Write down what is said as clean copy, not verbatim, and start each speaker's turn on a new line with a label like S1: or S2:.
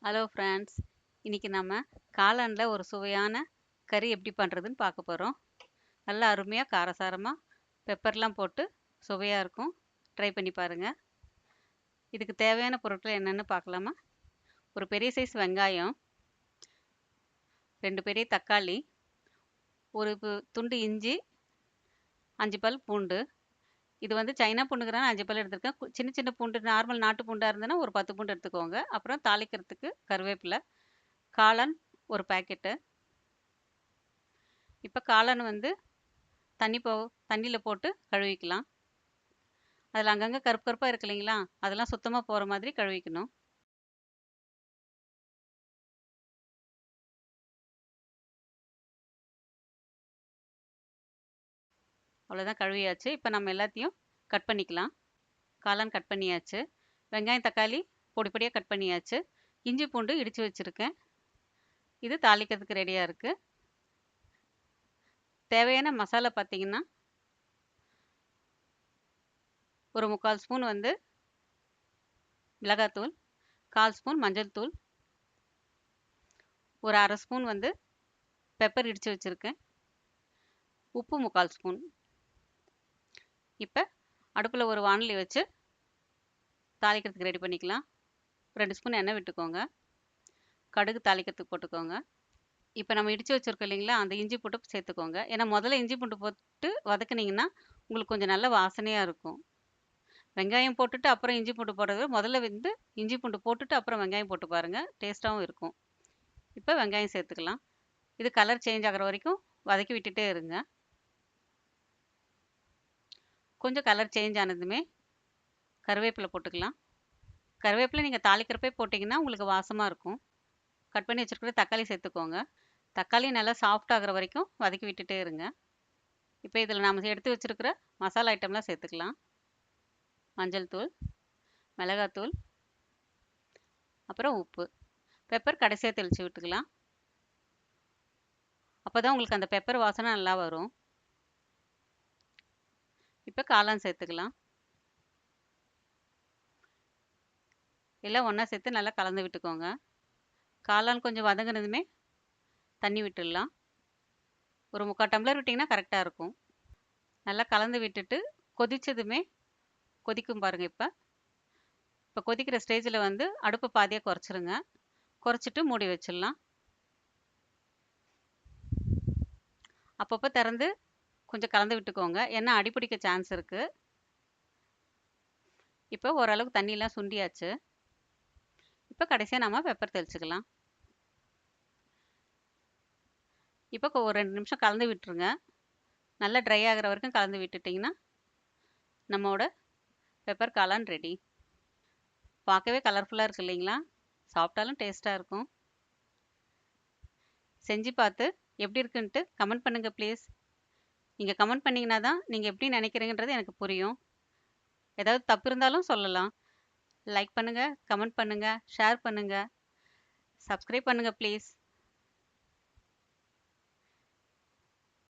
S1: Hello friends, இன்னைக்கு நம்ம காளானில் ஒரு சுவையான கறி எப்படி பண்ணுறதுன்னு பார்க்க போகிறோம். நல்லா அருமையாக காரசாரமாக பெப்பர்லாம் போட்டு சுவையாக இருக்கும். ட்ரை பண்ணி பாருங்கள். இதுக்கு தேவையான பொருட்கள் என்னென்னு பார்க்கலாமா? ஒரு பெரிய சைஸ் வெங்காயம், 2 பெரிய தக்காளி, ஒரு துண்டு இஞ்சி, 5 பல் பூண்டு. இது வந்து சைனா பூண்டுங்கிறனால 5 பல் எடுத்திருக்கேன். சின்ன சின்ன பூண்டு நார்மல் நாட்டு பூண்டாக இருந்ததுன்னா ஒரு 10 பூண்டு எடுத்துக்கோங்க. அப்புறம் தாளிக்கிறதுக்கு கருவேப்பிலை, காளான் ஒரு பாக்கெட்டு. இப்போ காளான் வந்து தண்ணியில் போட்டு கழுவிக்கலாம். அதில் அங்கங்கே கருப்பு கருப்பாக இருக்கு இல்லைங்களா, அதெல்லாம் சுத்தமாக போகிற மாதிரி கழுவிக்கணும். அவ்வளோதான், கழுவியாச்சு. இப்போ நம்ம எல்லாத்தையும் கட் பண்ணிக்கலாம். காளான் கட் பண்ணியாச்சு. வெங்காயம் தக்காளி பொடி பொடியாக கட் பண்ணியாச்சு. இஞ்சி பூண்டு இடித்து வச்சுருக்கேன். இது தாளிக்கிறதுக்கு ரெடியாக இருக்குது. தேவையான மசாலா பார்த்தீங்கன்னா, ஒரு 3/4 ஸ்பூன் வந்து மிளகாத்தூள், 1/4 ஸ்பூன் மஞ்சள் தூள், ஒரு 1/2 ஸ்பூன் வந்து பெப்பர் இடித்து வச்சுருக்கேன், உப்பு 3/4 ஸ்பூன். இப்போ அடுப்பில் ஒரு வாணலி வச்சு தாளிக்கிறதுக்கு ரெடி பண்ணிக்கலாம். 2 ஸ்பூன் எண்ணெய் விட்டுக்கோங்க. கடுகு தாளிக்கிறதுக்கு போட்டுக்கோங்க. இப்போ நம்ம இடித்து வச்சுருக்கோம் இல்லைங்களா, அந்த இஞ்சி பூண்டு சேர்த்துக்கோங்க. ஏன்னா முதல்ல இஞ்சி பூண்டு போட்டு வதக்குனிங்கன்னா உங்களுக்கு கொஞ்சம் நல்ல வாசனையாக இருக்கும். வெங்காயம் போட்டுட்டு அப்புறம் இஞ்சி பூண்டு போடுறது, முதல்ல வந்து இஞ்சி பூண்டு போட்டுட்டு அப்புறம் வெங்காயம் போட்டு பாருங்கள், டேஸ்ட்டாகவும் இருக்கும். இப்போ வெங்காயம் சேர்த்துக்கலாம். இது கலர் சேஞ்ச் ஆகிற வரைக்கும் வதக்கி விட்டுட்டே இருங்க. கொஞ்சம் கலர் சேஞ்ச் ஆனதுமே கருவேப்பிலை போட்டுக்கலாம். கருவேப்பிலை நீங்கள் தாளிக்கிறப்பே போட்டிங்கன்னா உங்களுக்கு வாசமாக இருக்கும். கட் பண்ணி வச்சுருக்கிற தக்காளி சேர்த்துக்கோங்க. தக்காளி நல்லா சாஃப்ட் ஆகிற வரைக்கும் வதக்கி விட்டுட்டே இருங்க. இப்போ இதில் நாம் எடுத்து வச்சுருக்கிற மசாலா ஐட்டம்லாம் சேர்த்துக்கலாம். மஞ்சள் தூள், மிளகாத்தூள், அப்புறம் உப்பு, பெப்பர் கடைசியாக தெளித்து விட்டுக்கலாம். அப்போ தான் உங்களுக்கு அந்த பெப்பர் வாசனை நல்லா வரும். இப்போ காளான் சேர்த்துக்கலாம். எல்லாம் ஒன்றா சேர்த்து நல்லா கலந்து விட்டுக்கோங்க. காளான் கொஞ்சம் வதங்கினதுமே தண்ணி விட்டுடலாம். ஒரு 3/4 டம்ளர் விட்டிங்கன்னா கரெக்டாக இருக்கும். நல்லா கலந்து விட்டுட்டு கொதித்ததுமே கொதிக்கும் பாருங்கள். இப்போ கொதிக்கிற ஸ்டேஜில் வந்து அடுப்பு பாதியாக குறைச்சிருங்க. குறைச்சிட்டு மூடி வச்சிடலாம். அப்பப்போ திறந்து கொஞ்சம் கலந்து விட்டுக்கோங்க, ஏன்னா அடிப்பிடிக்க சான்ஸ் இருக்குது. இப்போ ஓரளவுக்கு தண்ணியெலாம் சுண்டியாச்சு. இப்போ கடைசியாக நம்ம பெப்பர் தெளிச்சுக்கலாம். இப்போ ஒரு 2 நிமிஷம் கலந்து விட்டுருங்க. நல்லா ட்ரை ஆகிற வரைக்கும் கலந்து விட்டுட்டிங்கன்னா நம்மளோட பெப்பர் காளான் ரெடி. பார்க்கவே கலர்ஃபுல்லாக இருக்குது இல்லைங்களா, சாப்பிட்டாலும் டேஸ்ட்டாக இருக்கும். செஞ்சு பார்த்து எப்படி இருக்குன்ட்டு கமெண்ட் பண்ணுங்கள் ப்ளீஸ். நீங்கள் கமெண்ட் பண்ணிங்கன்னா தான் நீங்கள் எப்படி நினைக்கிறீங்கன்றது எனக்கு புரியும். ஏதாவது தப்பு இருந்தாலும் சொல்லலாம். லைக் பண்ணுங்கள், கமெண்ட் பண்ணுங்கள், ஷேர் பண்ணுங்கள், சப்ஸ்கிரைப் பண்ணுங்கள் ப்ளீஸ்.